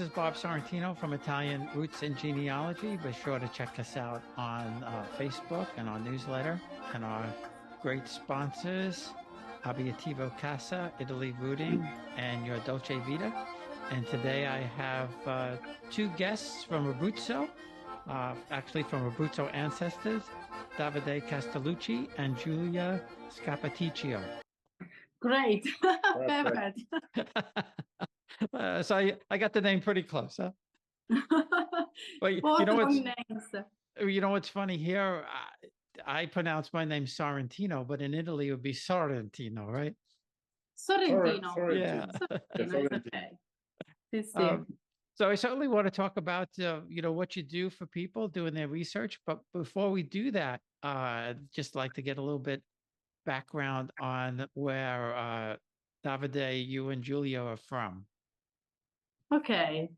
is Bob Sorrentino from Italian Roots and Genealogy. Be sure to check us out on Facebook and our newsletter and our great sponsors, Abbiativo Casa, Italy Rooting, and Your Dolce Vita. And today I have two guests from Abruzzo, actually from Abruzzo Ancestors, Davide Castellucci and Giulia Scappaticccio. Great. Perfect. So I got the name pretty close, huh? Well, you know what's funny here? I pronounce my name Sorrentino, but in Italy it would be Sorrentino, right? Sorrentino. Yeah. Okay. So I certainly want to talk about what you do for people doing their research. But before we do that, I'd just like to get a little bit background on where Davide, you and Giulia are from. Okay.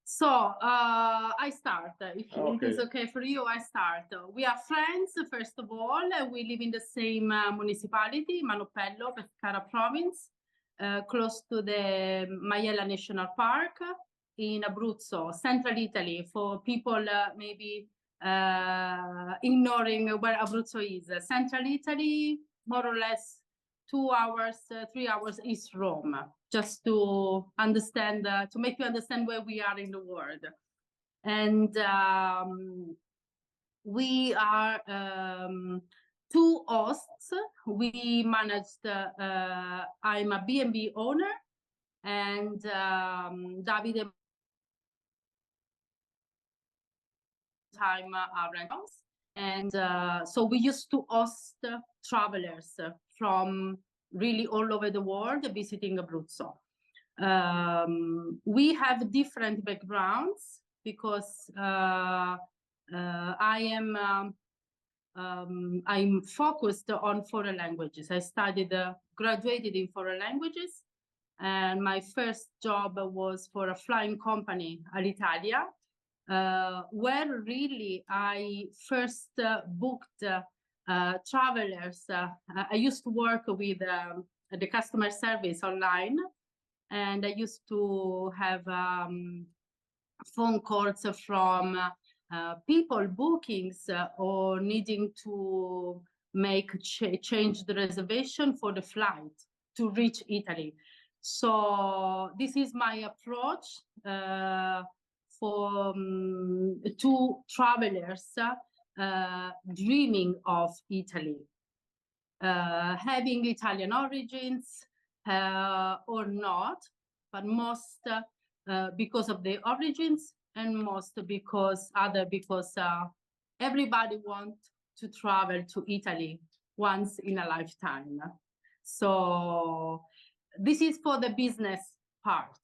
So I start. If it is okay for you, I start. We are friends, first of all. We live in the same municipality, Manopello, Pescara province, close to the Maiella National Park in Abruzzo, central Italy, for people maybe ignoring where Abruzzo is. Central Italy, more or less 2 hours, 3 hours is Rome, just to understand, to make you understand where we are in the world. And we are two hosts. We managed, I'm a B&B owner, and Davide time our rentals. And so we used to host travelers from really all over the world visiting Abruzzo. We have different backgrounds because I'm focused on foreign languages. I studied, graduated in foreign languages, and my first job was for a flying company, Alitalia, where really I first booked travelers. I used to work with the customer service online, and I used to have phone calls from people bookings or needing to change the reservation for the flight to reach Italy. So this is my approach for to travelers dreaming of Italy, having Italian origins or not, but most because of their origins, and most because everybody wants to travel to Italy once in a lifetime. So this is for the business part.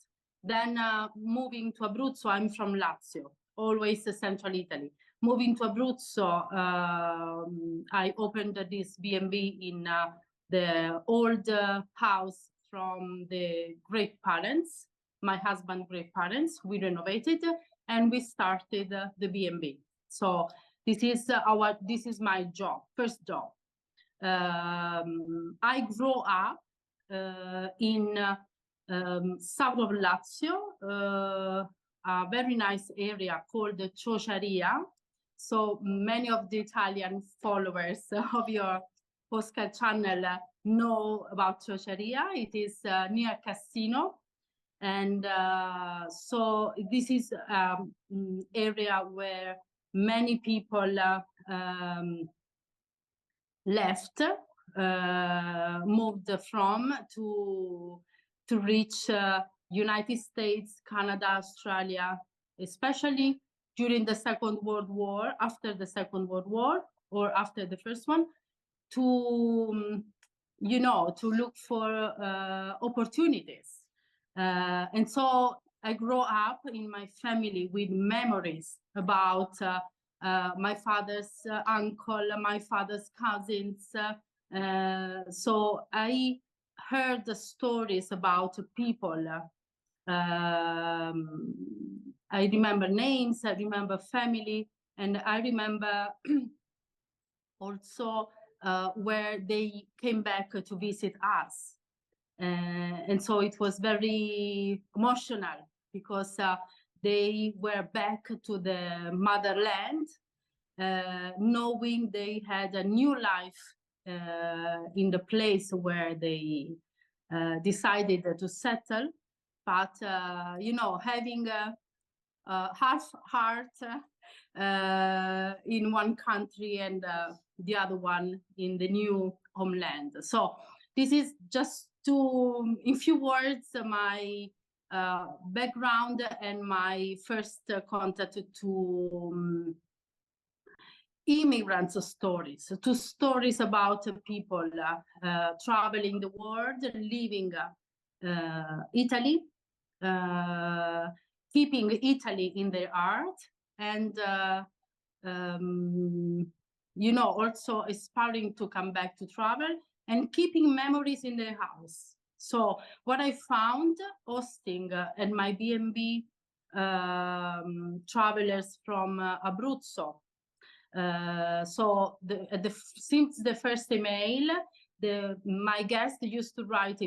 Then moving to Abruzzo, I'm from Lazio, always central Italy. Moving to Abruzzo, I opened this B&B in the old house from the great parents, my husband's great parents. We renovated and we started the B&B. So this is my job, first job. I grew up in south of Lazio, a very nice area called Ciociaria. So many of the Italian followers of your podcast channel know about Ciociaria. It is near Cassino. And so this is an area where many people left, moved from to reach United States, Canada, Australia, especially during the Second World War, after the Second World War, or after the first one, to look for opportunities. And so I grew up in my family with memories about my father's uncle, my father's cousins. So I heard the stories about people. I remember names, I remember family, and I remember also where they came back to visit us. And so it was very emotional because they were back to the motherland, knowing they had a new life in the place where they decided to settle. But, you know, having a half heart in one country and the other one in the new homeland. So this is just to, in few words, my background and my first contact to immigrants stories, to stories about people traveling the world, leaving Italy, keeping Italy in their heart, and you know, also aspiring to come back to travel and keeping memories in their house. So what I found hosting at my B&B travelers from Abruzzo. So since the first email, my guest used to write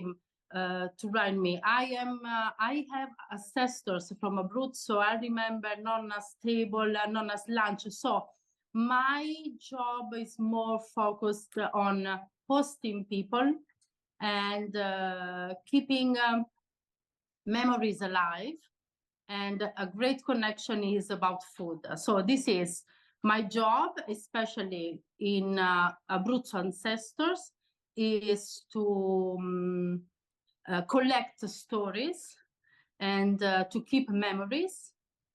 me, I have ancestors from Abruzzo. I remember nonna's table, nonna's lunch. So my job is more focused on hosting people and keeping memories alive. And a great connection is about food. So this is my job, especially in Abruzzo Ancestors, is to collect stories and to keep memories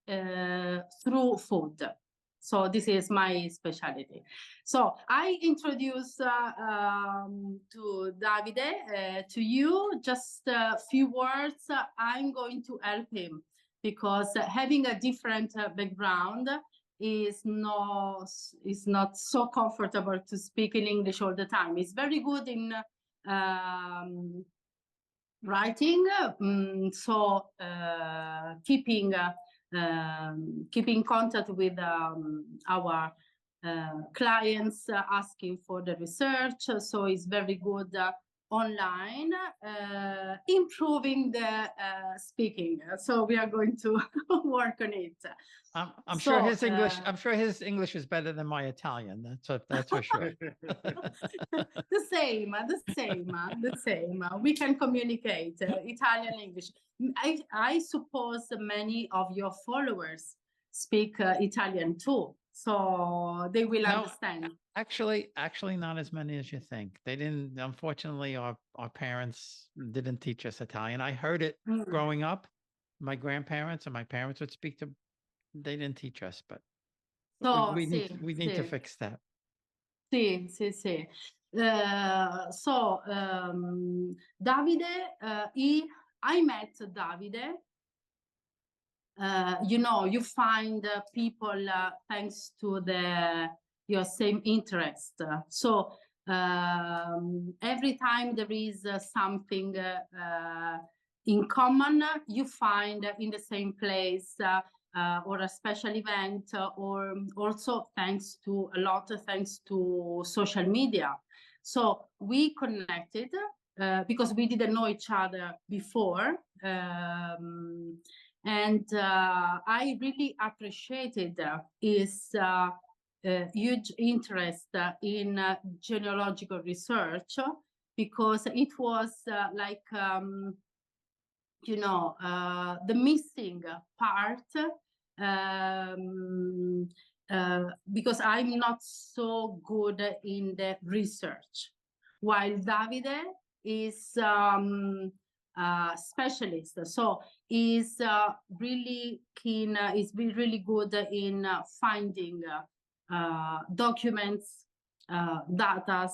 through food. So this is my specialty. So I introduce to Davide, to you, just a few words. I'm going to help him because having a different background is not so comfortable to speak in English all the time. It's very good in writing, so keeping contact with our clients, asking for the research. So it's very good online, improving the speaking. So we are going to work on it. I'm sure his English. I'm sure his English is better than my Italian. That's for sure. The same. We can communicate Italian, English. I suppose many of your followers speak Italian too, so they will understand. Actually, not as many as you think. They didn't. Unfortunately, our parents didn't teach us Italian. I heard it growing up. My grandparents and my parents would speak to. They didn't teach us, but so we need to fix that. Sì. So Davide, I met Davide. You know, you find people thanks to your same interest. So every time there is something in common, you find in the same place or a special event, or also thanks to social media. So we connected because we didn't know each other before. And I really appreciated his huge interest in genealogical research, because it was like, you know, the missing part, because I'm not so good in the research, while Davide is specialist. So is really keen, is really good in finding documents, data.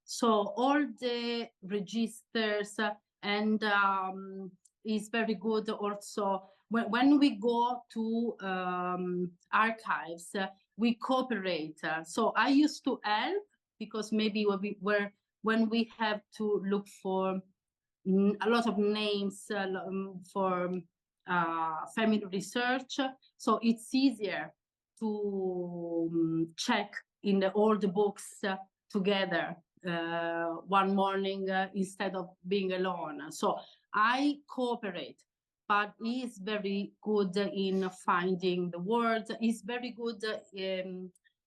So all the registers, and is very good also when we go to archives, we cooperate. So I used to help, because maybe when we have to look for a lot of names for family research, so it's easier to check in all the books together one morning instead of being alone. So I cooperate, but he's very good in finding the words. He's very good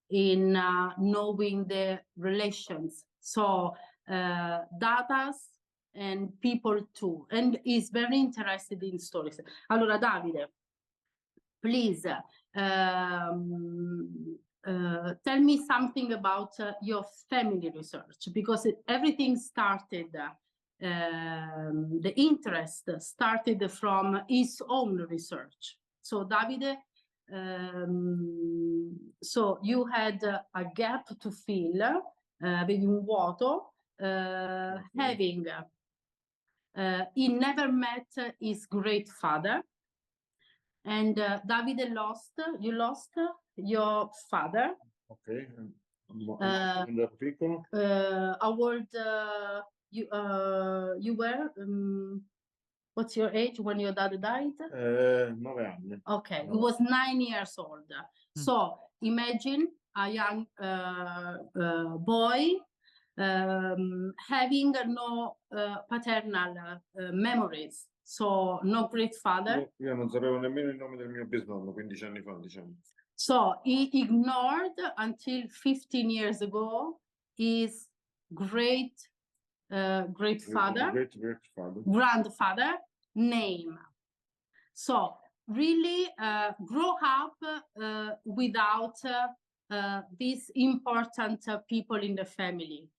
in knowing the relations. So data and people too. And he's very interested in stories. Allora, Davide, please tell me something about your family research, because everything started, the interest started from his own research. So Davide, so you had a gap to fill, avevi un vuoto, having, he never met his great father. And Davide you lost your father. Okay. How old you were? What's your age when your dad died? 9 anni. Okay, he was 9 years old. So imagine a young boy having no paternal memories. So no great father. Io non sapevo nemmeno il nome del mio bisnonno 15 anni fa, diciamo. So he ignored until 15 years ago his great grandfather name. So really grow up without these important people in the family.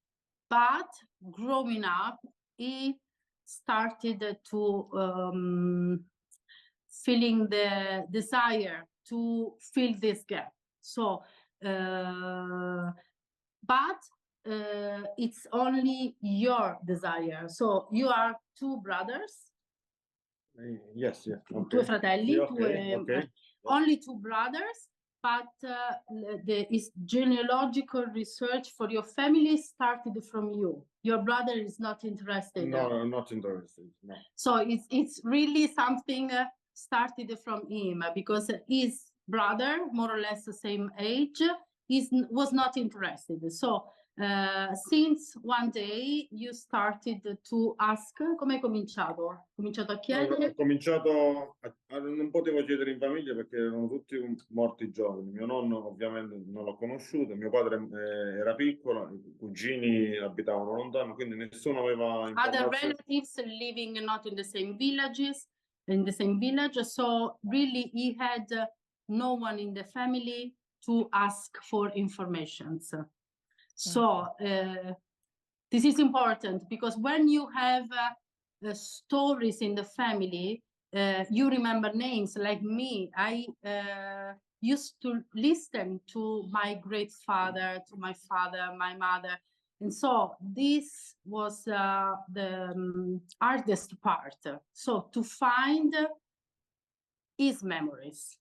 But growing up, he started to feeling the desire to fill this gap. So, but it's only your desire. So you are 2 brothers. Yes, yes. Okay. 2 fratelli, okay. Only 2 brothers. But the genealogical research for your family started from you. Your brother is not interested. No, not interested. No. So it's really something started from him, because his brother, more or less the same age, was not interested. So since one day you started to ask, come hai cominciato? Ho cominciato a chiedere? Ho cominciato non potevo chiedere in famiglia perché erano tutti morti giovani. Mio nonno ovviamente non l'ho conosciuto, mio padre era piccolo, i cugini abitavano lontano, quindi nessuno aveva Other relatives living not in the same villages, in the same village. So really he had no one in the family to ask for informations. So this is important, because when you have stories in the family, you remember names. Like me, I used to listen to my great father, to my father, my mother. And so this was the hardest part. So to find his memories.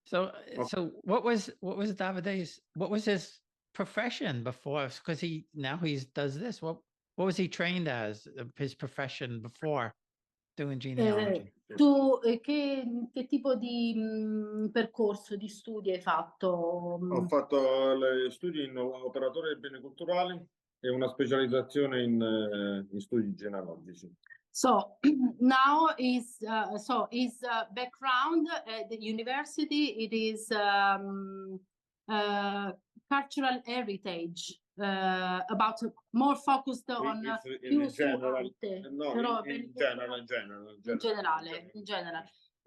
So what was Davide's, what was his profession before? Because he does this. What was he trained as, his profession before doing genealogy? Tu che tipo di percorso di studi hai fatto? Ho fatto studi in operatore dei beni culturali e una specializzazione in studi genealogici. So now his background at the university, it is cultural heritage, about more focused on in general.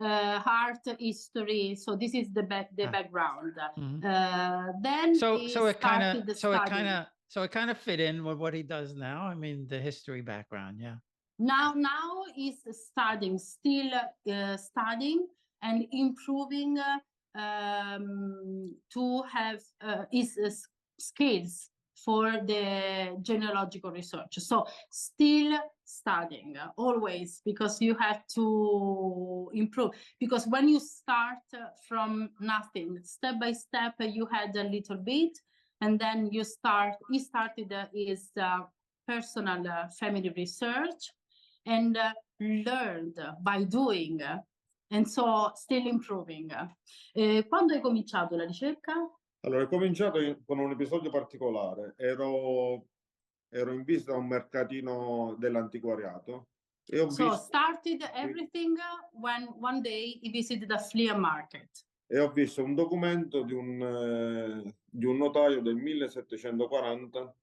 Art, history. So this is the background. Then so it kind of fit in with what he does now. I mean, the history background, yeah. Now he's studying, still studying and improving to have his skills for the genealogical research. So still studying always, because you have to improve. Because when you start from nothing, step by step, you had a little bit, and then he started his personal family research, and learned by doing, and so still improving. Quando hai cominciato la ricerca? Allora, ho cominciato con un episodio particolare. Ero in visita a un mercatino dell'antiquariato E ho So visto, started everything when one day he visited a flea market. e ho visto un documento di un notaio del 1740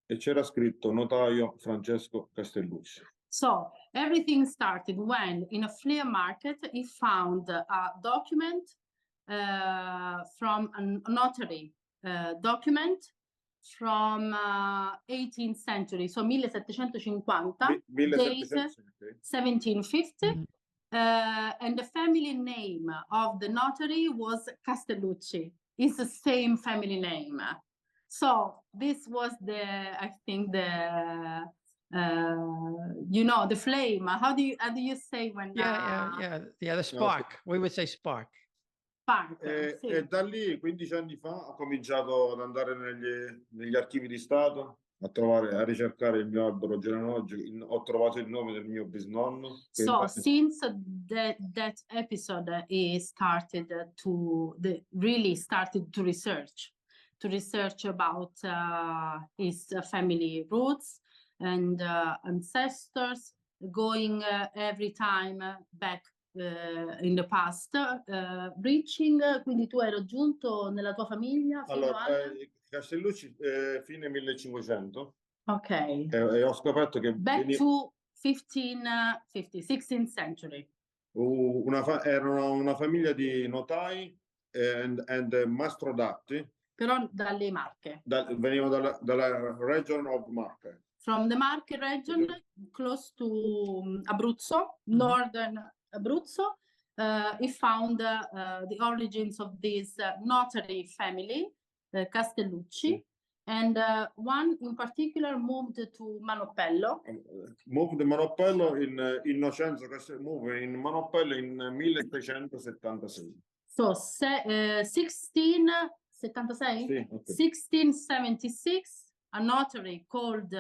e c'era scritto notaio Francesco Castellucci. So everything started when in a flea market he found a document from a notary document from 18th century, so 1750, date 1750. And the family name of the notary was Castellucci. It's the same family name. So this was I think the the flame. How do you say when? The spark. We would say spark. Spark. Sì. E da lì, 15 anni fa, ho cominciato ad andare negli archivi di Stato a ricercare il mio albero genealogico. Ho trovato il nome del mio bisnonno. So since that episode, he started really started to research about his family roots and ancestors, going every time back in the past, reaching. Quindi tu hai raggiunto nella tua famiglia fino allora, Castellucci, fine 1500. Ok. E ho scoperto che back to 1550, 16th century. erano una famiglia di notai and mastrodatti. Però dalle Marche. Venivano dalla region of Marche. From the Marche region, close to Abruzzo, northern Abruzzo. He found the origins of this notary family, Castellucci, and one in particular moved to Manopello. Moved Manopello Innocenzo moved in Manopello in 1676. So 1676? Sì, okay. 1676, a notary called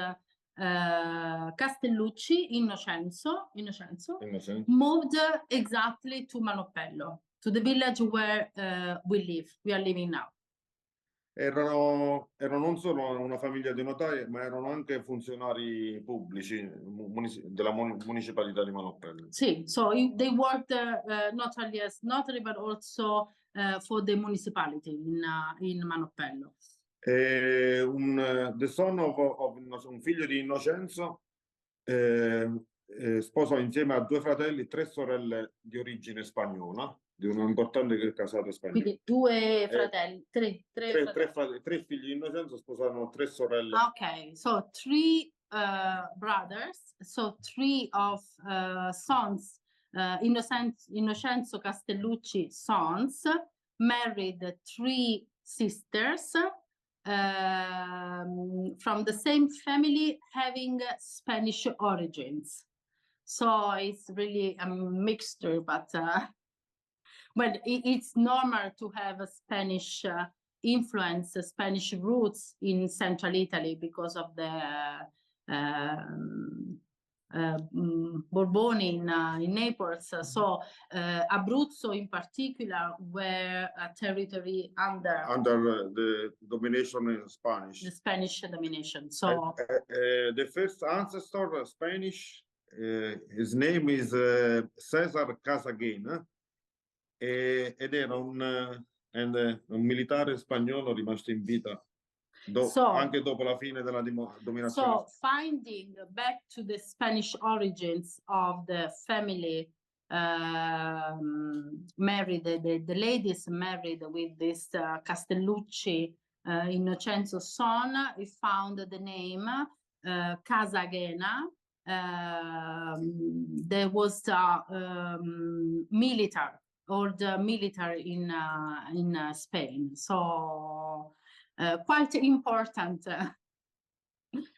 Castellucci, Innocenzo, moved exactly to Manopello, to the village where we are living now. Erano non solo una famiglia di notai, ma erano anche funzionari pubblici della municipalità di Manopello. Sì, so they worked not only as notary, but also for the municipality in Manopello. The son of un figlio di Innocenzo sposò insieme a 2 fratelli 3 sorelle di origine spagnola, di un importante casato spagnolo. Quindi 2 fratelli, 3 figli di Innocenzo sposarono 3 sorelle. Ok, so 3 brothers, so 3 of sons, Innocenzo Castellucci sons, married 3 sisters from the same family having Spanish origins. So it's really a mixture, but well, it's normal to have a Spanish influence, Spanish roots in central Italy because of the Borboni in Naples. So Abruzzo in particular were a territory under the domination in Spanish. The Spanish domination. So the first ancestor Spanish, his name is Cesar Casagena, ed era un militare spagnolo rimasto in vita anche dopo la fine della dominazione. So finding back to the Spanish origins of the family married, the ladies married with this Castellucci Innocenzo son, we found the name Casagena. There was military in Spain, so quite important.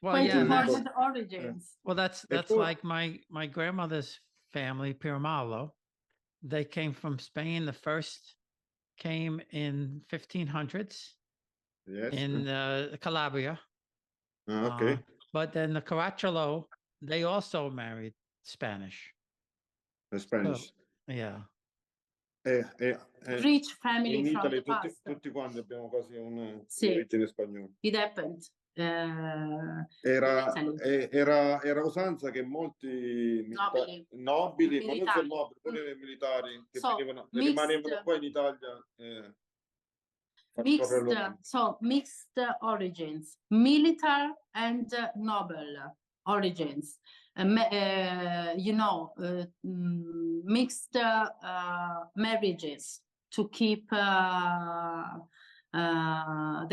Important origins. Well, that's like my grandmother's family, Pirmalo. They came from Spain. The first came in 1500s. Yes. In Calabria. Okay. But then the Caracciolo, they also married Spanish. The Spanish. So, yeah. Rich family in from Italy, the past. tutti quanti abbiamo quasi origine spagnola. It happened. Era, Italy. era usanza che molti nobili, ma non solo Militari. nobili, pure militari che So, rimanevano qua in Italia. Mixed origins, military and noble origins. Mixed marriages to keep the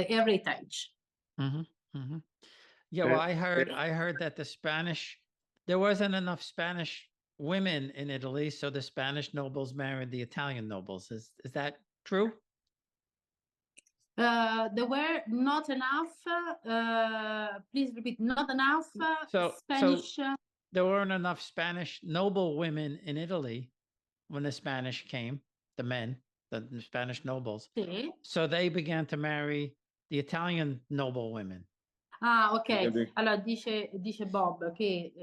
heritage. Yeah, well, I heard that there wasn't enough Spanish women in Italy, so the Spanish nobles married the Italian nobles. Is that true? There were not enough. Please repeat. Not enough Spanish. There weren't enough Spanish noble women in Italy when the Spanish came. The men, the Spanish nobles. Sì. So they began to marry the Italian noble women. Ah, ok. Allora dice Bob che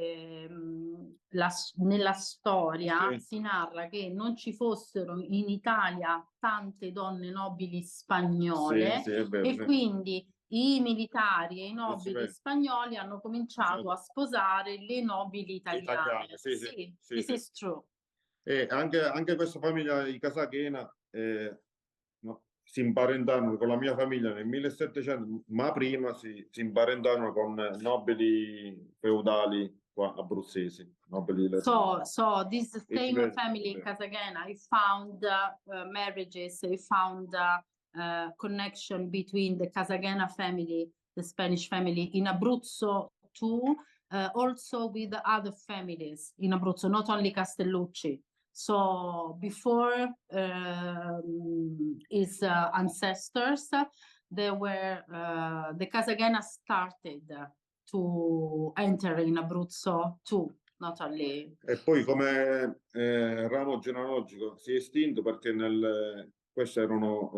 nella storia si narra che non ci fossero in Italia tante donne nobili spagnole e quindi i militari e i nobili spagnoli hanno cominciato a sposare le nobili italiane. Sì, this is true. E anche questa famiglia di Casachena si imparentarono con la mia famiglia nel 1700, ma prima si imparentarono con nobili feudali qua abruzzesi. So this same family in Casachena, I found marriages, I found connection between the Casachena family, the Spanish family in Abruzzo too, also with other families in Abruzzo, not only Castellucci. So before his ancestors, there were the Casagena started to enter in Abruzzo too, not only. E poi come ramo genealogico si è estinto perché queste erano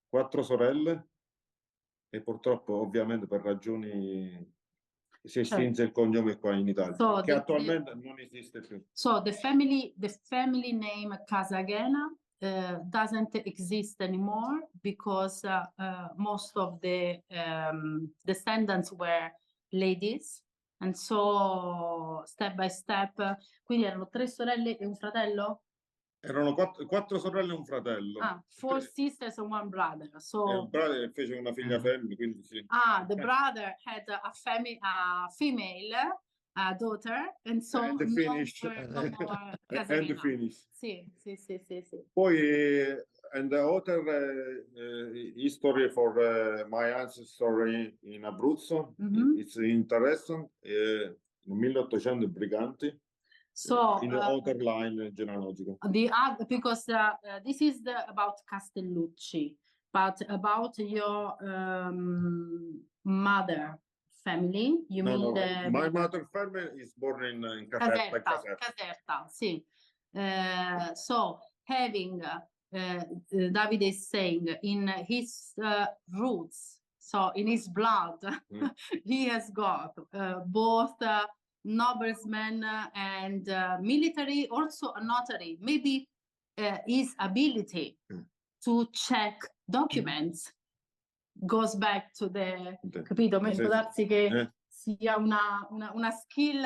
4 sorelle e purtroppo ovviamente per ragioni si estinse il cognome qua in Italia, che attualmente non esiste più. So the family name Casagena doesn't exist anymore because most of the descendants were ladies, and so step by step. Quindi erano 3 sorelle e un fratello? Erano 4 sorelle e un fratello. 4 sisters and 1 brother. So il brother fece una figlia femmina, quindi sì. The brother had a female daughter, and so and finished. And finished. Sì. Poi and the other history for my ancestry in Abruzzo, it's interesting. Nel 1800 briganti. So in the other line genealogical. Because this is about Castellucci, but about your mother family, my mother family is born in Caserta, sì. So having Davide is saying in his roots, so in his blood, he has got both noblemen and military, also a notary. Maybe his ability to check documents goes back to the capito? Può darsi che sia una skill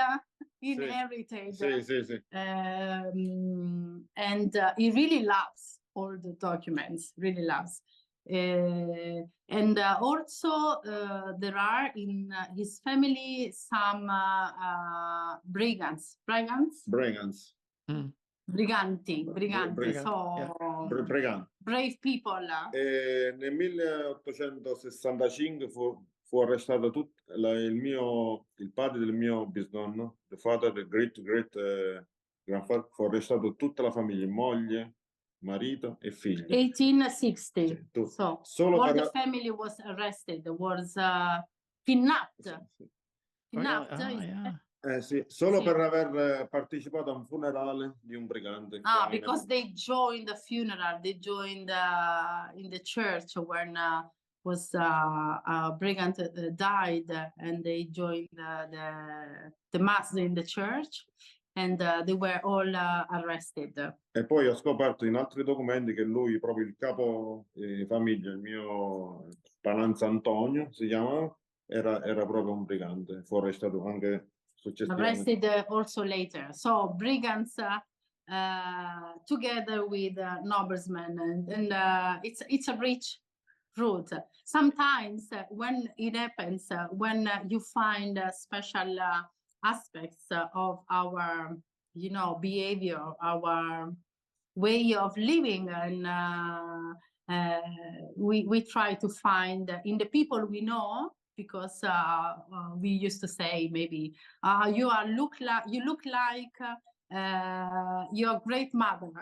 inherited. Sì. And he really loves all the documents, really loves. And also there are in his family some brigands. Briganti, brave people. Nel 1865 fu arrestato il padre del mio bisnonno, il father del great grandfather, fu arrestato tutta la famiglia, moglie, marito e figli. 1860. So all the family was arrested, was kidnapped. Solo per aver partecipato a un funerale di un brigante. Because they joined the funeral, they joined in the church when was a brigand died, and they joined the mass in the church, and they were all arrested. E poi ho scoperto in altri documenti che lui, proprio il capo famiglia, il mio Palanza Antonio si chiamava, era proprio un brigante, fu arrestato anche successivamente. Arrested also later. So brigands together with noblemen, and it's a rich route. Sometimes when it happens, when you find special aspects of our, you know, behavior, our way of living, and we try to find in the people we know, because we used to say maybe you look like your great mother.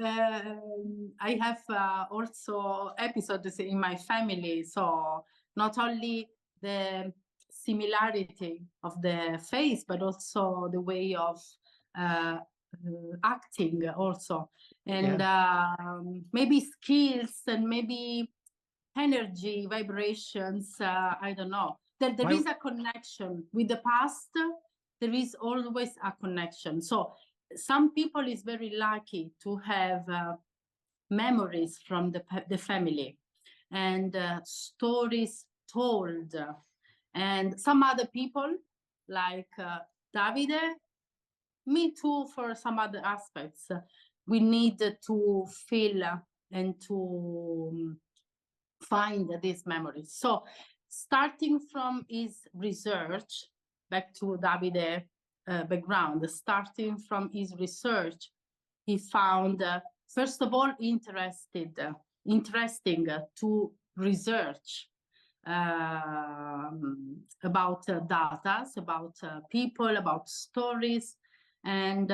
I have also episodes in my family, so not only the similarity of the face, but also the way of acting also, and maybe skills, and maybe energy, vibrations, I don't know. There is a connection with the past. There is always a connection. So some people is very lucky to have memories from the family, and stories told. And some other people, like Davide, me too, for some other aspects, we need to feel and to find these memories. So starting from his research, back to Davide background, starting from his research, he found, first of all, interesting to research about data, about people, about stories, and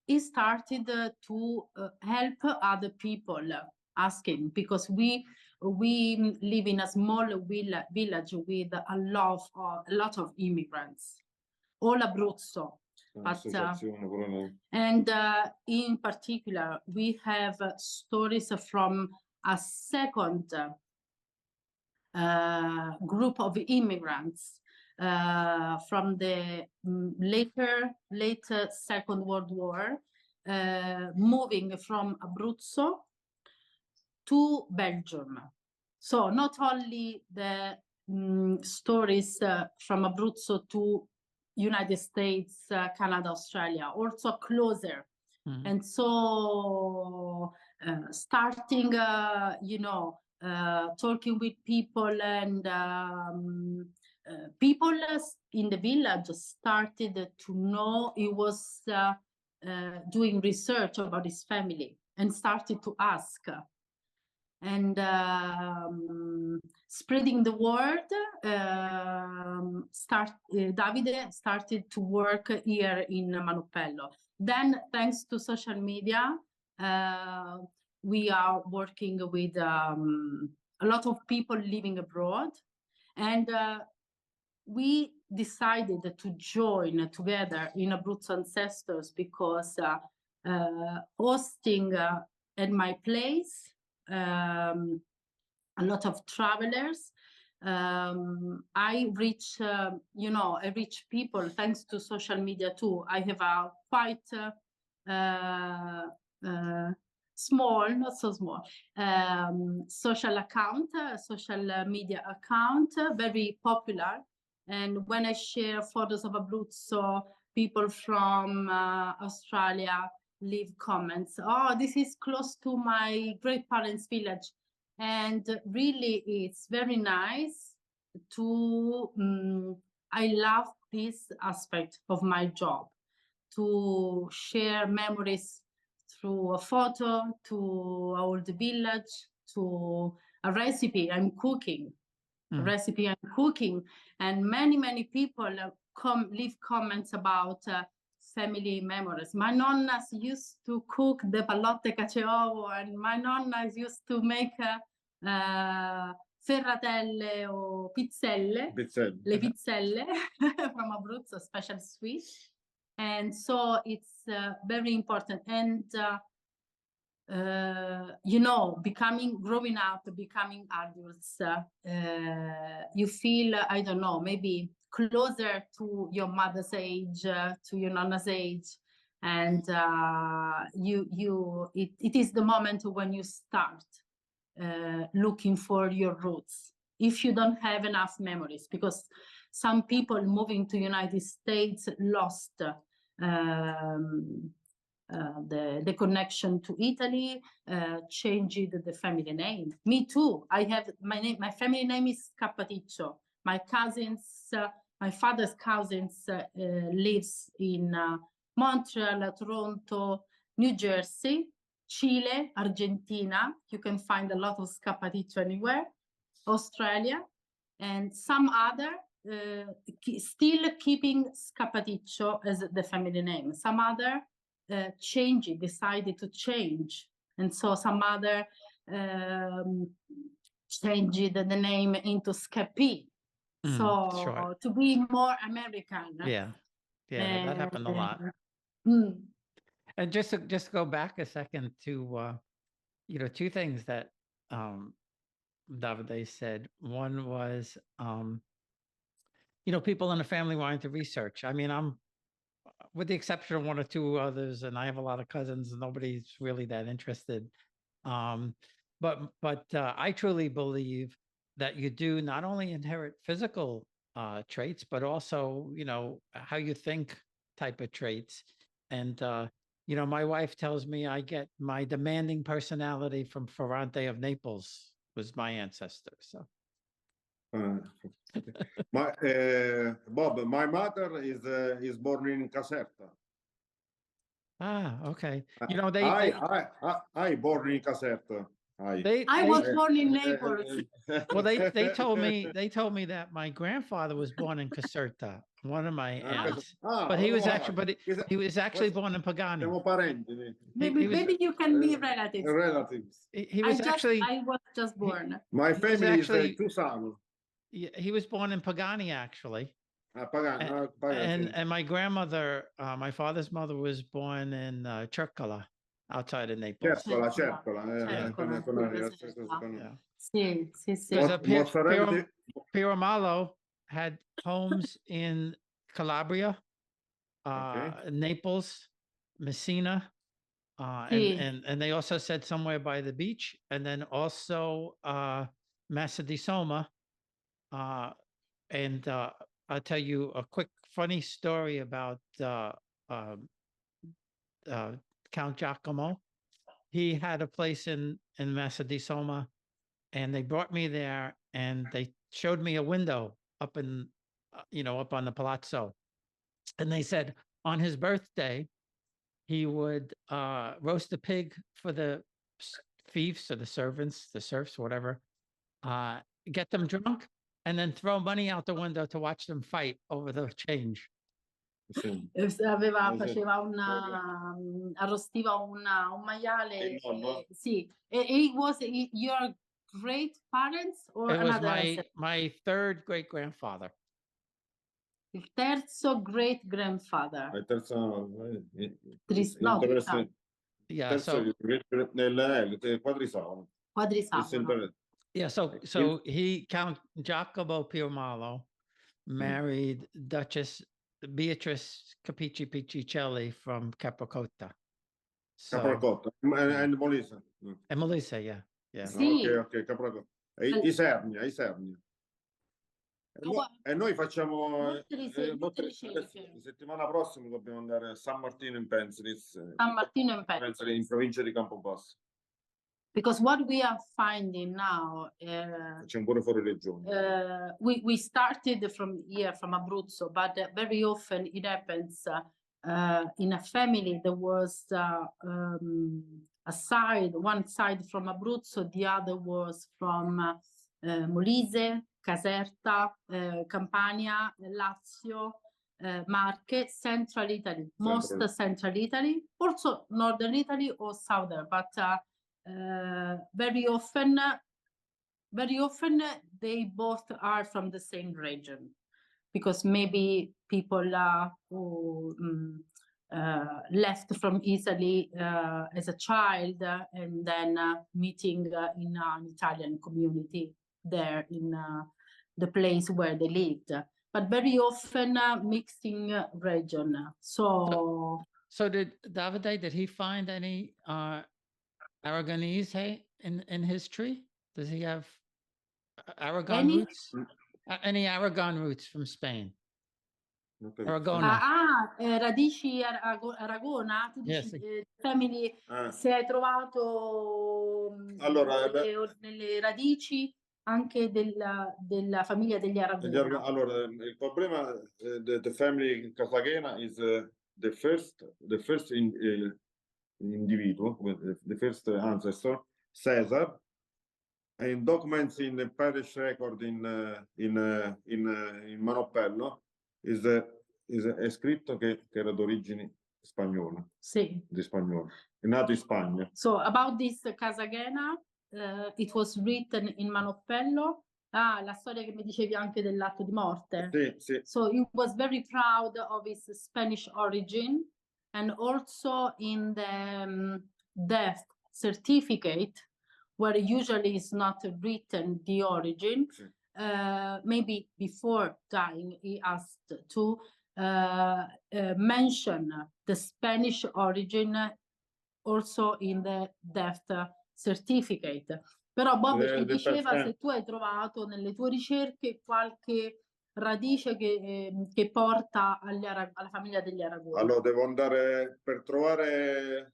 he started to help other people, asking, because we live in a small village with a lot of immigrants, all Abruzzo. But, and in particular, we have stories from a second group of immigrants from the late Second World War, moving from Abruzzo to Belgium. So not only the stories from Abruzzo to United States, Canada, Australia, also closer. And so starting, you know, talking with people, and people in the village started to know he was doing research about his family, and started to ask. And spreading the word, Davide started to work here in Manupello. Then, thanks to social media, we are working with a lot of people living abroad, and we decided to join together in Abruzzo Ancestors, because hosting at my place a lot of travelers, I reach, you know, I reach people thanks to social media too. I have a quite small, not so small, social account, social media account, very popular. And when I share photos of Abruzzo, people from Australia leave comments. Oh, this is close to my great parents' village. And really, it's very nice to, I love this aspect of my job, to share memories through a photo, to a old village, to a recipe I'm cooking, and many people leave comments about family memories. My nonna used to cook the pallotte cacio e ovo, and my nonna used to make ferratelle or pizzelle. Le pizzelle from Abruzzo, special sweet. And so it's very important. And you know, growing up, becoming adults, you feel, I don't know, maybe closer to your mother's age, to your nonna's age, and it is the moment when you start looking for your roots. if you don't have enough memories, because some people moving to United States lost the connection to Italy, changed the family name. Me too. I have my family name is Scappaticccio. My cousins, my father's cousins lives in Montreal, Toronto, New Jersey, Chile, Argentina. You can find a lot of Scappaticccio anywhere. Australia, and some other still keeping Scappaticccio as the family name. Some other decided to change, and so some other changed the name into Scappi. So sure. to be more American. Yeah, that happened a lot. And just to go back a second to two things that Davide said. One was people in the family wanting to research. I mean, I'm with the exception of one or two others, and I have a lot of cousins, and nobody's really that interested. But I truly believe that you do not only inherit physical traits, but also, how you think type of traits. And, my wife tells me I get my demanding personality from Ferrante of Naples was my ancestor. So. Bob, my mother is born in Caserta. Ah, okay. I born in Caserta. I was born in Naples. Well, they told me that my grandfather was born in Caserta, one of my aunts, but he was actually born in Pagani. Maybe you can be relatives. Relatives. I was just born. My family is Tusano. He was born in Pagani, actually. Pagani. And my grandmother, my father's mother, was born in Cercola, outside of Naples. Cercola. Piramalo had homes in Calabria, Naples, Messina, and they also said somewhere by the beach, and then also Massa di Soma. And I'll tell you a quick funny story about Count Jakamo. He had a place in Massa di Soma, and they brought me there, and they showed me a window up in, up on the palazzo, and they said on his birthday he would roast a pig for the thieves or the servants, the serfs, whatever, get them drunk, and then throw money out the window to watch them fight over the change. Arrostiva un maiale. Sì. It was your great parents or it was another? my third great grandfather. Il terzo great grandfather. Yeah, so Quadrisavano. Yeah, so he, Count Jakamo Piramalo, married Duchess Beatrice Capiccipicelli from Capricotta. So, Capricotta and Molise. And Molise, yeah. Sì. Ok, Capricotta. Isernia. E noi facciamo settimana prossima dobbiamo andare a San Martino in Pensilis. In provincia di Campobasso. Because what we are finding now, we started from Abruzzo, but very often it happens in a family there was one side from Abruzzo, the other was from Molise, Caserta, Campania, Lazio, Marche, Central Italy, most Central Italy, also Northern Italy or Southern, but very often they both are from the same region, because maybe people who left from Italy as a child and then meeting in an Italian community there in the place where they lived, but very often mixing region. So did Davide, did he find any Aragonese in his tree? Does he have Aragon Any? roots? Any Aragon roots from Spain? Non capisco. Aragona. Radici Aragona? Tu Yes. dici family, se hai trovato Allora, nelle radici anche della famiglia degli Aragona. allora, il problema the family Cartagena is the first individual, the first ancestor, Caesar, and documents in the parish record in Manoppello è scritto che era d'origini spagnole. Sì. Di spagnolo. È nato in Spagna. So about this Cartagena, it was written in Manoppello. La storia che mi dicevi anche dell'atto di morte. Sì, sì. So he was very proud of his Spanish origin, and also in the death certificate, where usually is not written the origin, Sì. maybe before dying, he asked to mention the Spanish origin also in the death certificate. Però Bob ci diceva se tu hai trovato nelle tue ricerche qualche radice che porta alla famiglia degli Aragoni. Allora devo andare per trovare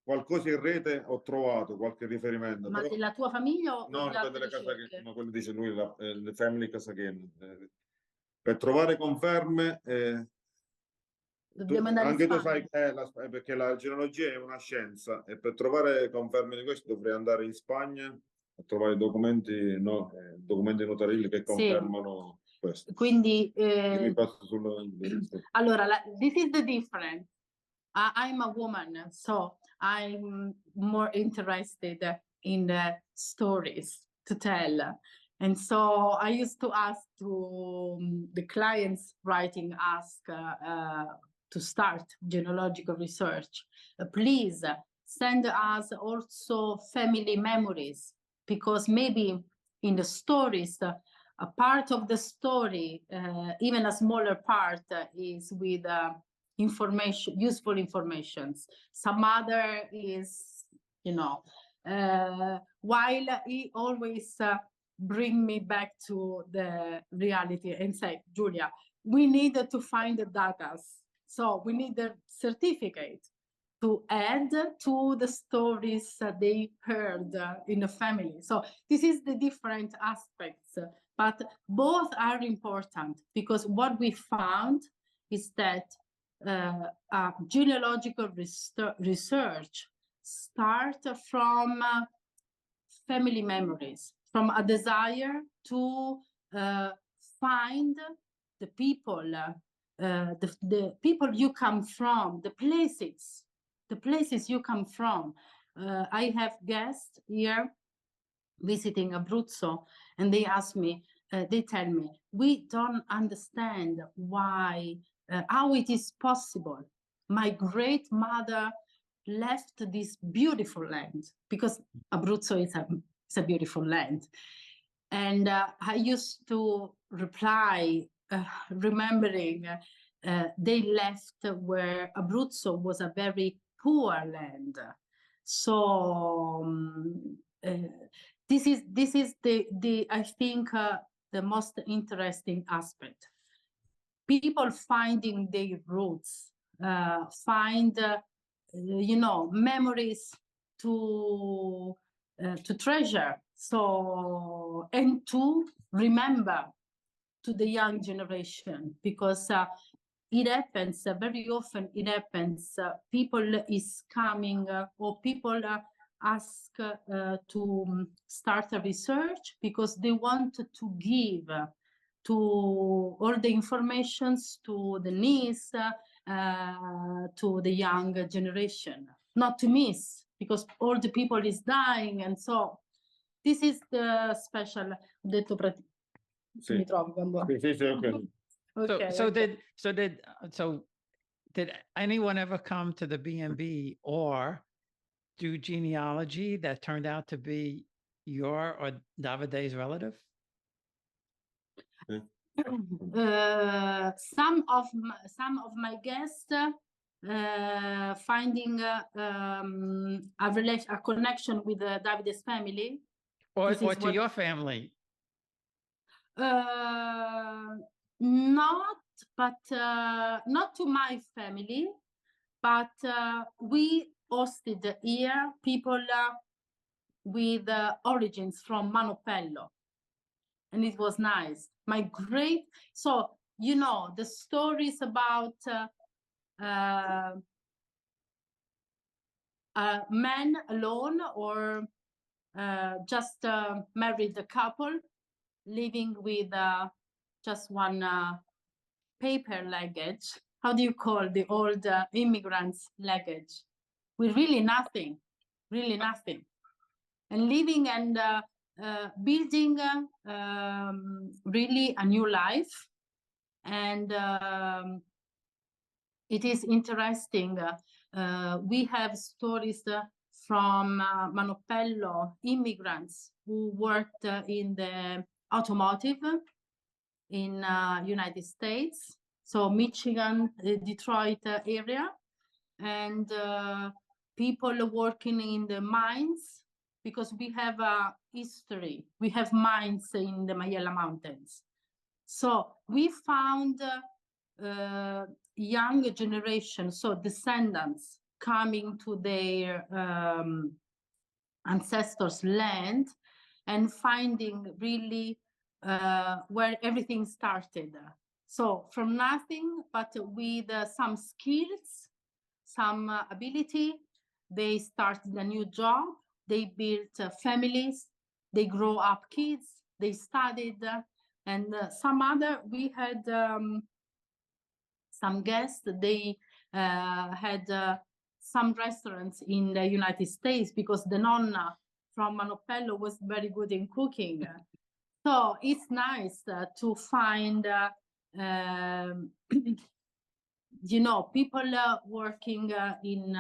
qualcosa in rete, ho trovato qualche riferimento. Ma però... della tua famiglia o no, di altre ricerche? no, quello dice lui, le family Casachene. Per trovare conferme... Dobbiamo andare anche in tu Spagna. sai, perché la genealogia è una scienza e per trovare conferme di questo dovrei andare in Spagna a trovare documenti notarili che confermano questo. Quindi Io mi passo allora, this is the difference. I'm a woman, so I'm more interested in the stories to tell. And so I used to ask to the clients writing, to start genealogical research, please send us also family memories, because maybe in the stories, a part of the story, even a smaller part, is with information, useful informations. Some other is, while he always bring me back to the reality and say, Giulia, we need to find the data. So we need the certificate to add to the stories they heard in the family. So this is the different aspects, but both are important, because what we found is that genealogical research starts from family memories, from a desire to find the people, the people you come from, the places you come from. I have guests here visiting Abruzzo, and they ask me, they tell me, we don't understand why, how it is possible. My great mother left this beautiful land, because Abruzzo is a beautiful land. And I used to reply, remembering they left where Abruzzo was a very poor land. So this is the I think the most interesting aspect. People finding their roots, find memories to treasure, so, and to remember to the young generation, because it happens very often. It happens people is coming or people ask to start a research because they want to give to all the informations to the niece, to the young generation, not to miss, because all the people is dying. And so this is the special. Sì. Mi trovi quando... Sì, okay. Okay, so did anyone ever come to the B&B or do genealogy that turned out to be your or Davide's relative? Some of my guests finding a connection with Davide's family, or to your family. Not, but not to my family, but we hosted here people with origins from Manopello, and it was nice. So you know the stories about a man alone or just married a couple living with just one paper luggage. How do you call the old immigrants' luggage? With really nothing, and living and building really a new life. And it is interesting. We have stories from Manopello immigrants who worked in the automotive in United States, so Michigan, Detroit area, and people working in the mines, because we have a history. We have mines in the Mayella Mountains. So we found young generation, so descendants coming to their ancestors' land and finding really where everything started. So from nothing, but with some skills, some ability, they started a new job, they built families, they grow up kids, they studied, and some other, we had some guests, they had some restaurants in the United States because the nonna from Manopello was very good in cooking. So it's nice to find, you know, people working in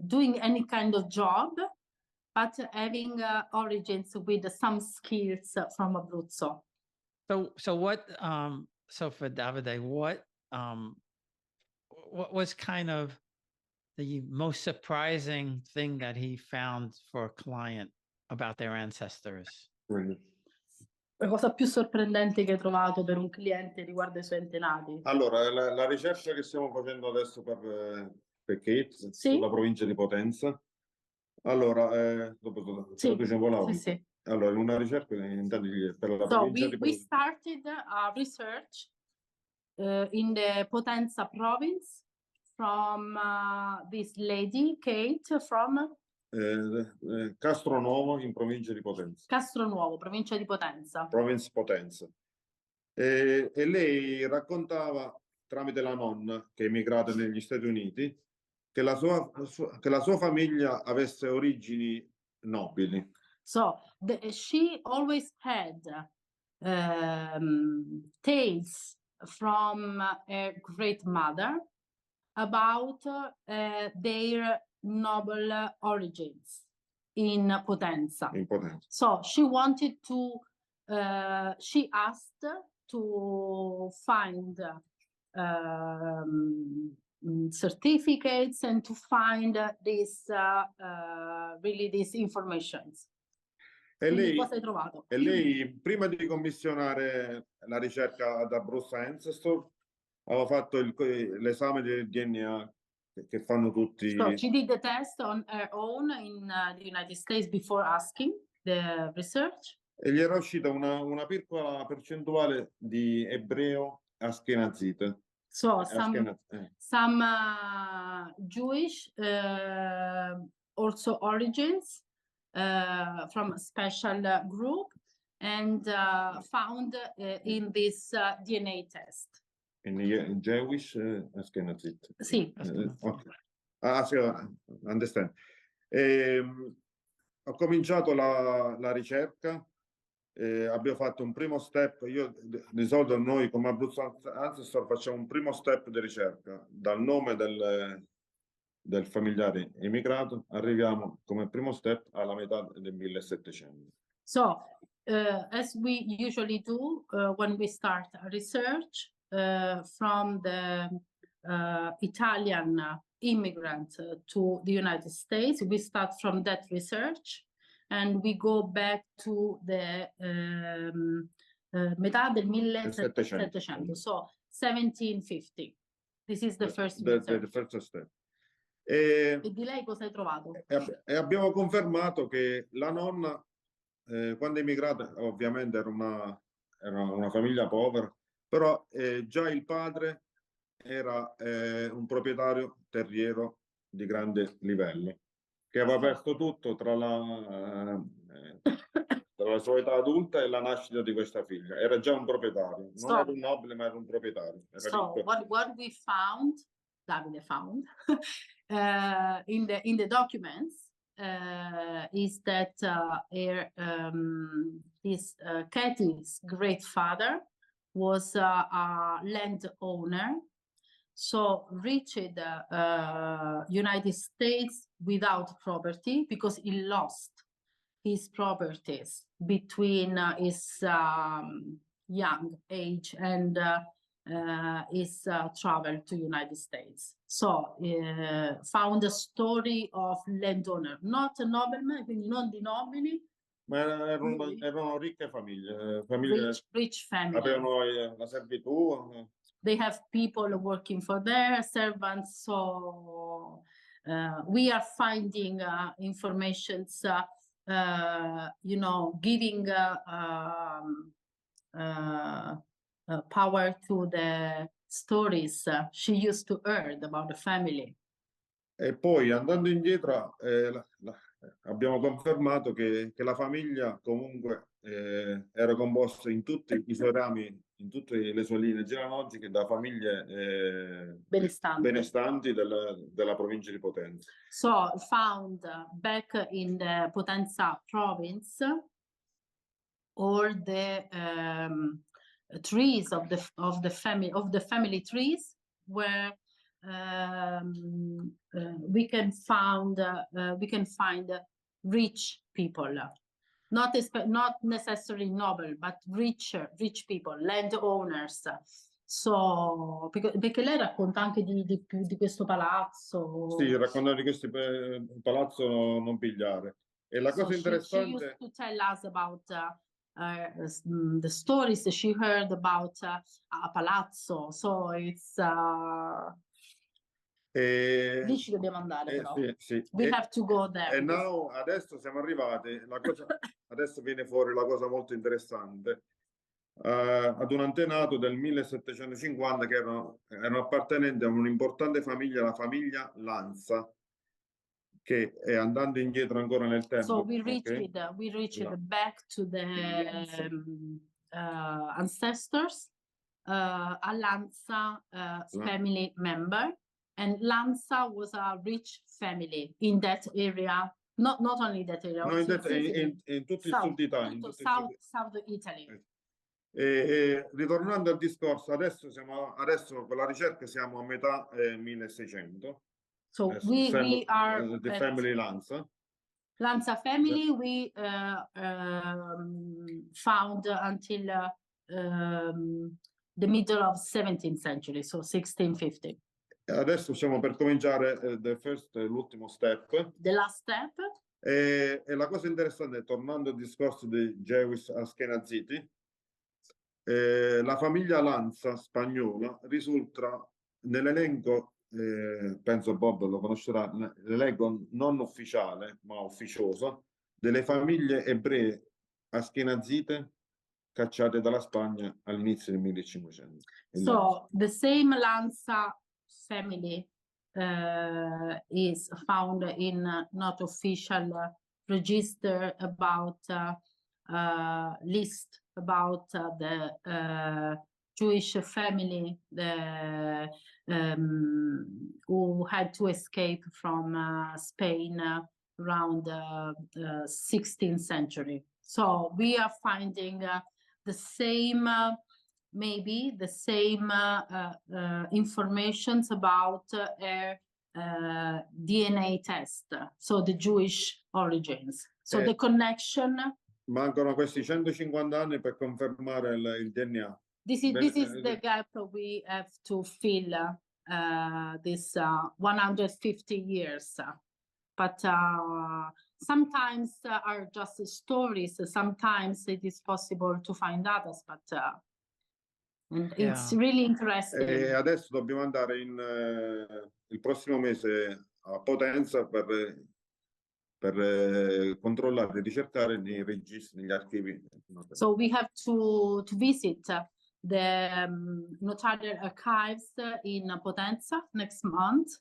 doing any kind of job, but having origins with some skills from Abruzzo. So what? So for Davide, what was kind of the most surprising thing that he found for a client about their ancestors? La cosa più sorprendente che hai trovato per un cliente riguardo ai suoi antenati? Allora, la ricerca che stiamo facendo adesso per Kate, Sì? sulla provincia di Potenza. Allora, dopo Sì, sì, sì. Allora, una ricerca per la So provincia di we Potenza. started a research in the Potenza province from this lady, Kate, from Castronuovo in provincia di Potenza. Castronuovo, provincia di Potenza. Province Potenza. E lei raccontava tramite la nonna che è emigrata negli Stati Uniti che la sua famiglia avesse origini nobili. So she always had tales from her great mother about their noble origins in Potenza. So she wanted to, she asked to find certificates and to find this really these informations. E lei, cosa hai trovato? E lei, prima di commissionare la ricerca ad Abruzzo Ancestors, aveva fatto l'esame del DNA che fanno tutti. So she did the test on her own in the United States before asking the research. E gli era uscita una piccola percentuale di ebreo askenazite. So some Jewish also origins from a special group and found in this DNA test. In Jewish Ashkenazit. Sì. Okay. Sì, understand. Ho cominciato la ricerca, abbiamo fatto un primo step. Io di solito noi come Abruzzo Ancestors facciamo un primo step di ricerca dal nome del familiare emigrato, arriviamo come primo step alla metà del 1700. So as we usually do when we start a research from the Italian immigrant to the United States, we start from that research and we go back to the metà del 1700, so 1750. This is the first the first step. E di lei cosa hai trovato? E abbiamo confermato che la nonna, quando è emigrata, ovviamente era una famiglia povera, però già il padre era un proprietario terriero di grande livello, che aveva perso tutto tra la sua età adulta e la nascita di questa figlia. Era già un proprietario, non era un nobile, ma era un proprietario. So what we found, Davide found, in the documents is that Kathy's great father was a landowner, so reached United States without property because he lost his properties between his young age and his travel to United States. So found a story of landowner, not a nobleman, quindi non di nobili. Ma erano ricche famiglie, rich family. Avevano la servitù. They have people working for their servants, so we are finding informations, you know, giving power to the stories she used to hear about the family. E poi andando indietro abbiamo confermato che la famiglia comunque era composta in tutti i suoi rami, in tutte le sue linee genealogiche da famiglie benestanti della provincia di Potenza. So found back in the Potenza province all the trees of the family trees where we can find rich people, not necessarily noble, but rich people, landowners. So perché lei racconta anche di questo palazzo. Sì, racconta di questo palazzo nobiliare. E la cosa interessante. She used to tell us about the stories that she heard about a palazzo. So it's lì ci dobbiamo andare, però. Sì. We have to go there. E adesso siamo arrivati, adesso viene fuori la cosa molto interessante, ad un antenato del 1750 che erano appartenenti a un'importante famiglia, la famiglia Lansa, che è andando indietro ancora nel tempo. So we reached back to the ancestors, a Lansa family member. And Lansa was a rich family in that area, not only that area. No, in tutto il sud Italia. South Italy. Ritornando al discorso, adesso con la ricerca siamo a metà 1600. So we are the family Lansa. Lansa family, we found until the middle of 17th century, so 1650. Adesso siamo per cominciare l'ultimo step. The last step. E la cosa interessante, tornando al discorso dei Jewish Askenaziti, la famiglia Lansa spagnola risulta nell'elenco, penso Bob lo conoscerà, l'elenco non ufficiale ma ufficioso delle famiglie ebree askenazite cacciate dalla Spagna all'inizio del 1500. So the same Lansa family is found in not official register about list about the Jewish family who had to escape from Spain around the 16th century. So we are finding the same maybe the same informations about DNA test, so the Jewish origins. So the connection. Mancano questi 150 anni per confermare il DNA. This is the gap we have to fill this 150 years. But sometimes are just stories. Sometimes it is possible to find others, but it's really interesting. E adesso dobbiamo andare il prossimo mese a Potenza per controllare e ricercare nei registri, negli archivi. So we have to visit the notarial archives in Potenza next month,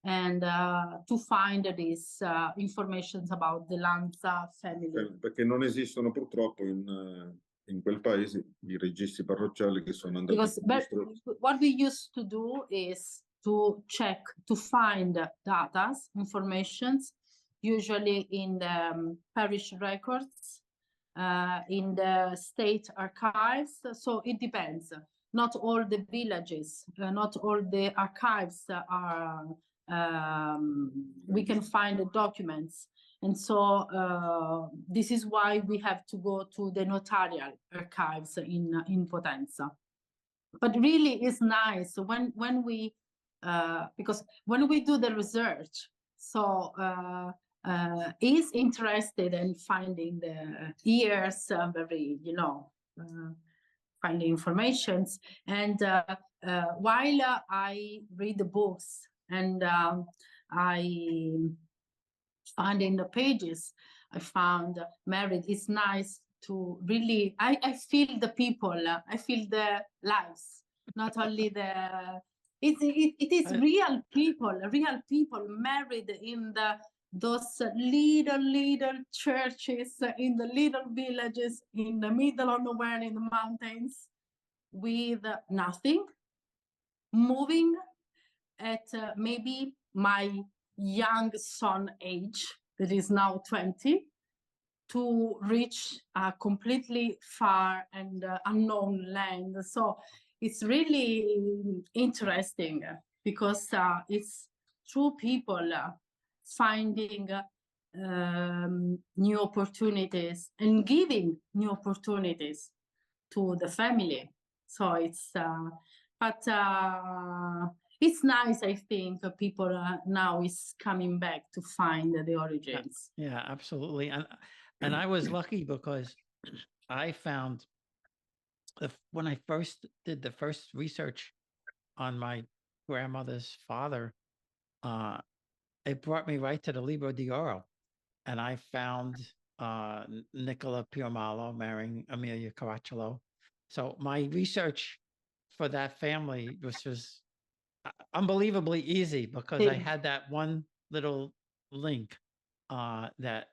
and to find these information about the Lansa family. Perché non esistono purtroppo in quel paese i registri parrocciali che sono andati distrutti. What we used to do is to check, to find data, informations, usually in the parish records, in the state archives. So it depends. Not all the villages, not all the archives are, we can find the documents. And so this is why we have to go to the notarial archives in Potenza. But really it's nice when we, because when we do the research, so is interested in finding the years, very, you know, finding informations. And while I read the books and I find in the pages, I found married, it's nice to really, I feel the people, I feel the lives, not only the, it is real people married in those little churches, in the little villages, in the middle of nowhere, in the mountains, with nothing, moving at maybe my young son age, that is now 20, to reach a completely far and unknown land. So it's really interesting because it's true people finding new opportunities and giving new opportunities to the family. So it's, but it's nice, I think, people now is coming back to find the origins. Yeah, absolutely. And I was lucky because I found, when I first did the first research on my grandmother's father, it brought me right to the Libro di Oro. And I found Nicola Piomalo marrying Amelia Caracciolo. So my research for that family was unbelievably easy because I had that one little link that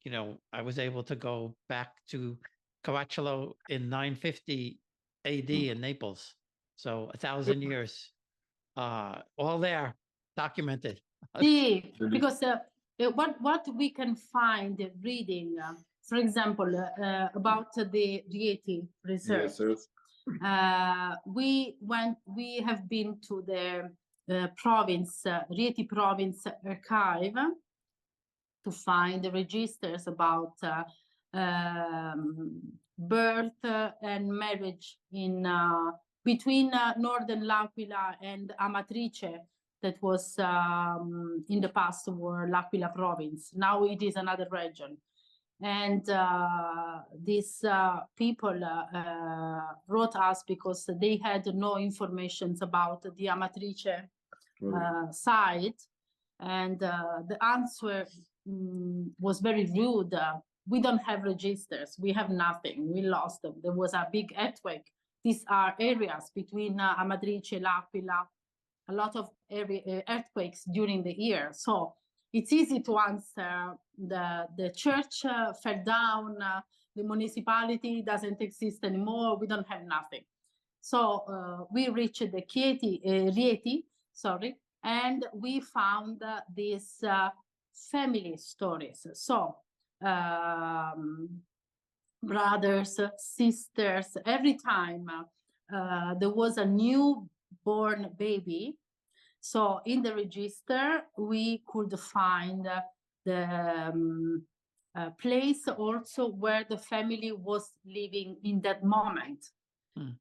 you know, I was able to go back to Caracciolo in 950 AD in Naples. So 1,000 years, all there, documented. See, because what we can find reading, for example, about the Rieti research. Yes, we have been to the province, Rieti province archive, to find the registers about birth and marriage in between northern L'Aquila and Amatrice, that was in the past were L'Aquila province. Now it is another region. And these people wrote us because they had no information about the Amatrice side. And the answer was very rude. We don't have registers. We have nothing. We lost them. There was a big earthquake. These are areas between Amatrice, L'Aquila, a lot of earthquakes during the year. So it's easy to answer. The church fell down. The municipality doesn't exist anymore. We don't have nothing. So we reached the Rieti, sorry, and we found these family stories. So brothers, sisters, every time there was a newborn baby, so in the register we could find the place also where the family was living in that moment.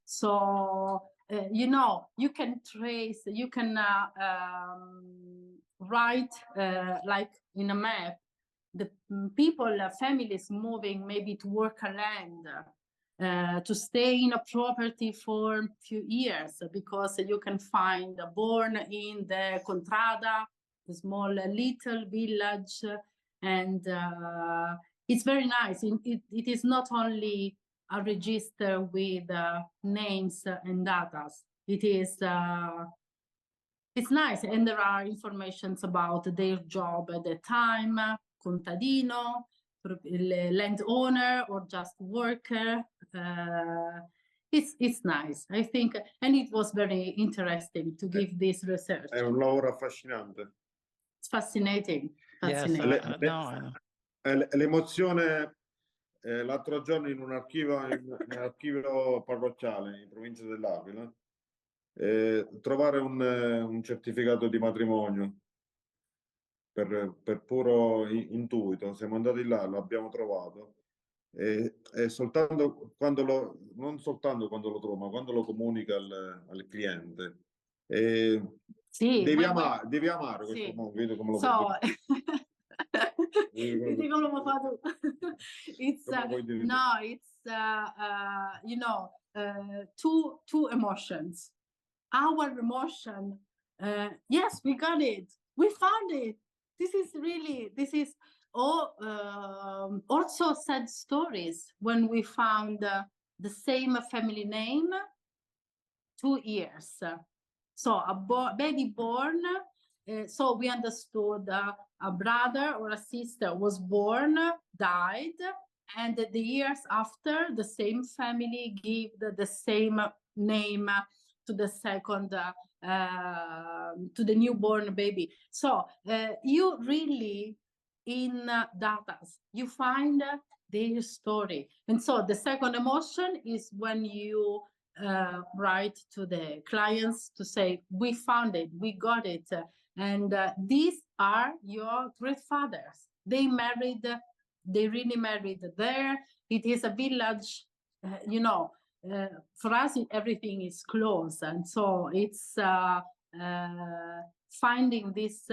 So you know, you can trace, you can write like in a map people, families moving maybe to work a land, to stay in a property for a few years, because you can find born in the Contrada, the small little village, and it's very nice. It is not only a register with names and data. It is it's nice, and there are informations about their job at the time, contadino, landowner, or just worker. It's nice, I think, and it was very interesting to give this research. È un lavoro affascinante. It's fascinating. Yes, Fascinating. L'emozione l'altro giorno in un archivio, nell'archivio parrocchiale in provincia dell'Aquila, trovare un certificato di matrimonio per puro intuito. Siamo andati là, lo abbiamo trovato, e soltanto quando non soltanto quando lo trovo, ma quando lo comunica al cliente. Sì, devi amare sì. questo mondo, vedo come lo Vedi come l'ho fatto. It's no, it's you know, two emotions. Our emotion, yes, we got it, we found it. This is also sad stories when we found the same family name 2 years. So a baby born, so we understood a brother or a sister was born, died, and the years after, the same family gave the same name to the second, to the newborn baby. So you really, in data, you find their story. And so the second emotion is when you write to the clients to say, we found it, we got it. And these are your grandfathers. They married, they really married there. It is a village, you know, for us, everything is close. And so it's finding these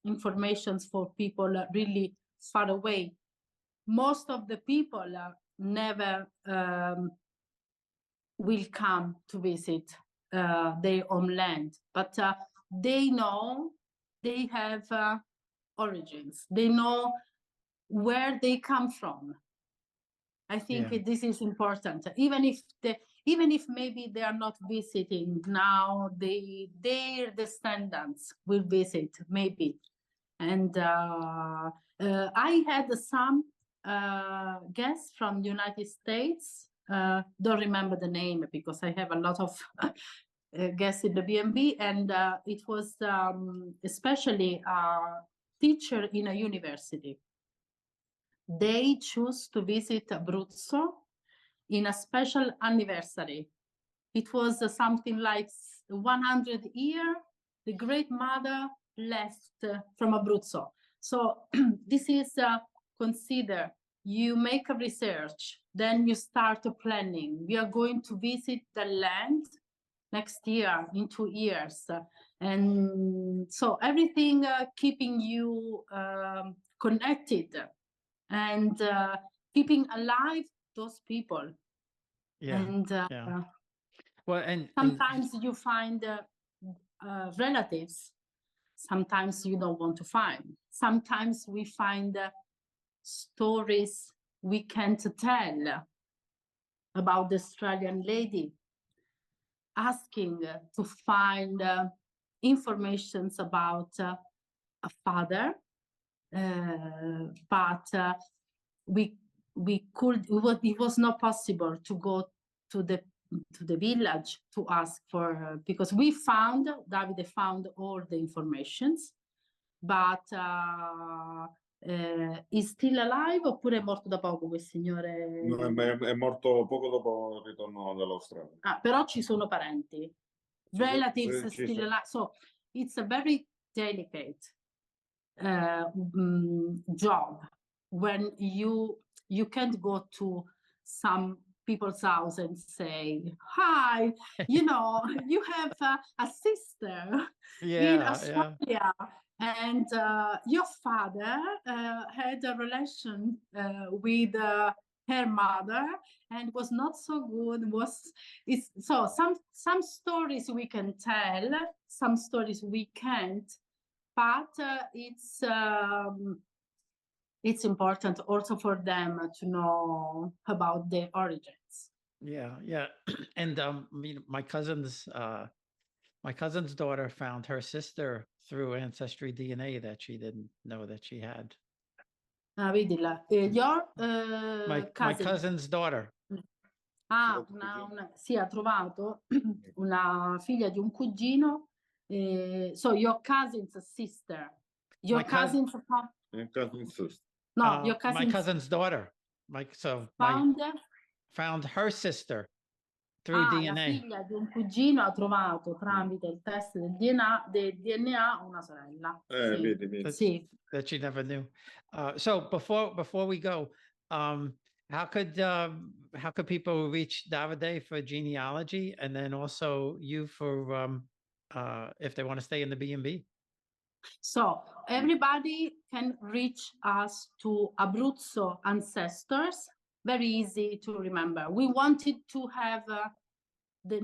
informations for people really far away. Most of the people never will come to visit their homeland, but they know they have origins. They know where they come from. I think this is important. Even if maybe they are not visiting now, their descendants will visit maybe. And I had some guests from the United States. Don't remember the name because I have a lot of guests in the B&B, and it was especially a teacher in a university. They choose to visit Abruzzo in a special anniversary. It was something like 100 years. The great mother left from Abruzzo. So this is consider, you make a research, then you start planning. We are going to visit the land next year, in 2 years. And so everything keeping you connected and keeping alive those people. And well, and sometimes you find relatives, sometimes you don't want to find. Sometimes we find stories we can't tell about the Australian lady, asking to find informations about a father, but it was not possible to go to the village to ask for, because Davide found all the informations, but is still alive oppure è morto da poco quel signore? No, è morto poco dopo il ritorno dall'Australia. Ah, però ci sono parenti, relatives still alive. So it's a very delicate job when you can't go to some people's house and say, hi, you know, you have a sister in Australia. And your father had a relation with her mother and was not so good. So some stories we can tell, some stories we can't, but it's important also for them to know about their origins. Yeah, yeah. And my cousin's daughter found her sister through ancestry DNA that she didn't know that she had. Vedi là, your My cousin's daughter. Sì, ha trovato una figlia di un cugino. So your cousin's sister. Your cousin's sister. No, your my cousin's daughter. Found her sister through DNA. La figlia di un cugino ha trovato tramite il test del DNA una sorella. Sì. That she never knew. So before we go, how could people reach Davide for genealogy, and then also you for if they want to stay in the B&B? So everybody can reach us to Abruzzo Ancestors. Very easy to remember. We wanted to have the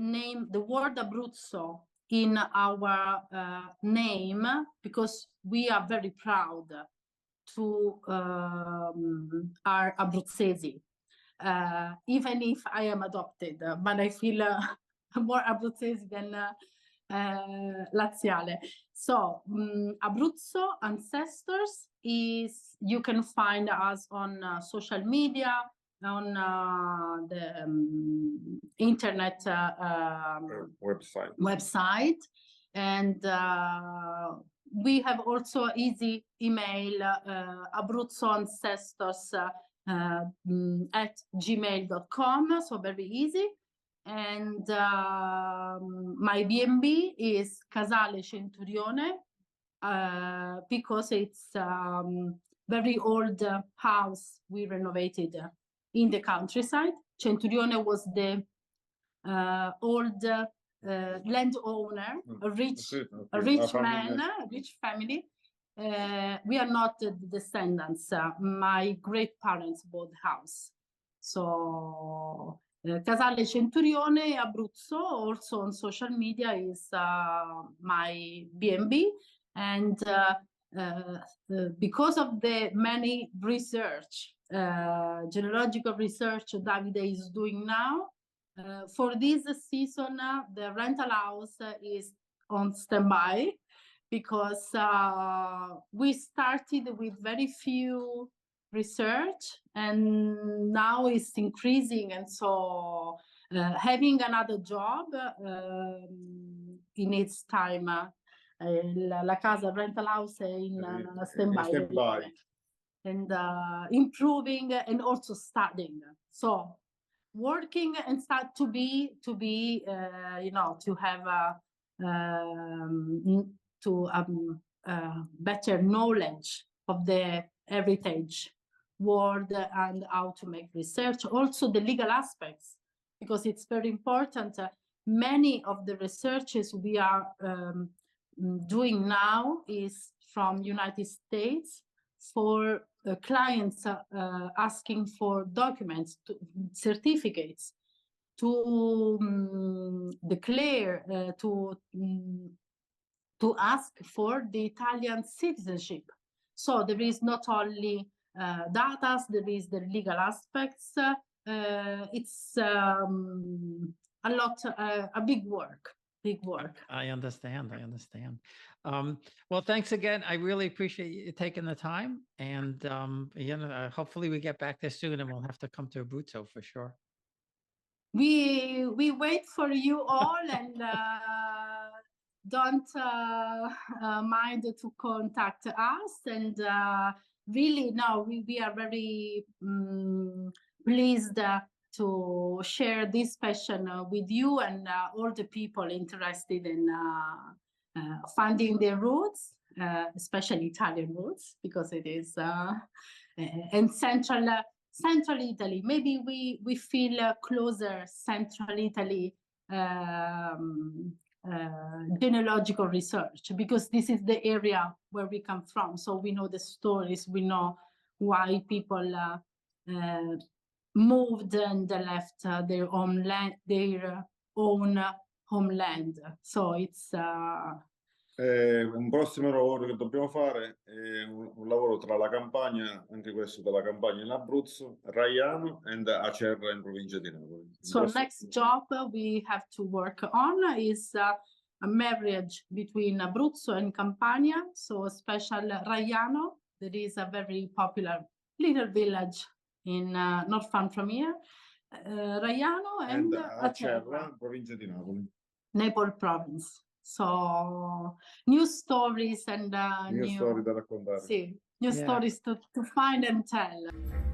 word Abruzzo in our name because we are very proud to our Abruzzesi. Even if I am adopted, but I feel more Abruzzese than laziale. So Abruzzo Ancestors you can find us on social media, on the internet website, and we have also easy email, abruzzoancestors at gmail.com, so very easy. And my B&B is Casale Centurione, because it's very old house we renovated in the countryside. Centurione was the old landowner, a rich man, a rich family. We are not the descendants. My great parents bought the house. So Casale Centurione, Abruzzo, also on social media, is my B&B. And because of the many research, genealogical research Davide is doing now, for this season, the rental house is on standby because we started with very few research and now it's increasing. And so having another job in its time, la casa rental house è in standby. And improving and also studying. So working and start to be you know, to have better knowledge of the heritage world and how to make research. Also the legal aspects, because it's very important. Many of the researches we are doing now is from United States for clients asking for documents, certificates to declare, to ask for the Italian citizenship. So there is not only data, there is the legal aspects. It's a lot, a big work. I understand. Well, thanks again. I really appreciate you taking the time. And you know, hopefully we get back there soon and we'll have to come to Abruzzo for sure. We wait for you all and don't mind to contact us. And really, no, we are very pleased to share this passion with you and all the people interested in finding their roots, especially Italian roots, because it is and central Italy. Maybe we feel closer Central Italy genealogical research, because this is the area where we come from. So we know the stories, we know why people moved and left their own land, their own homeland. So it's un prossimo lavoro che dobbiamo fare è un lavoro tra la campagna, anche questo della campagna in Abruzzo, Raiano and Acerra in provincia di Napoli. So next job we have to work on is a marriage between Abruzzo and Campania. So special Raiano, that is a very popular little village in not far from here. Raiano and Acerra, provincia di Napoli. Naples province. So new stories and new stories da raccontare. Sì, new stories to find and tell.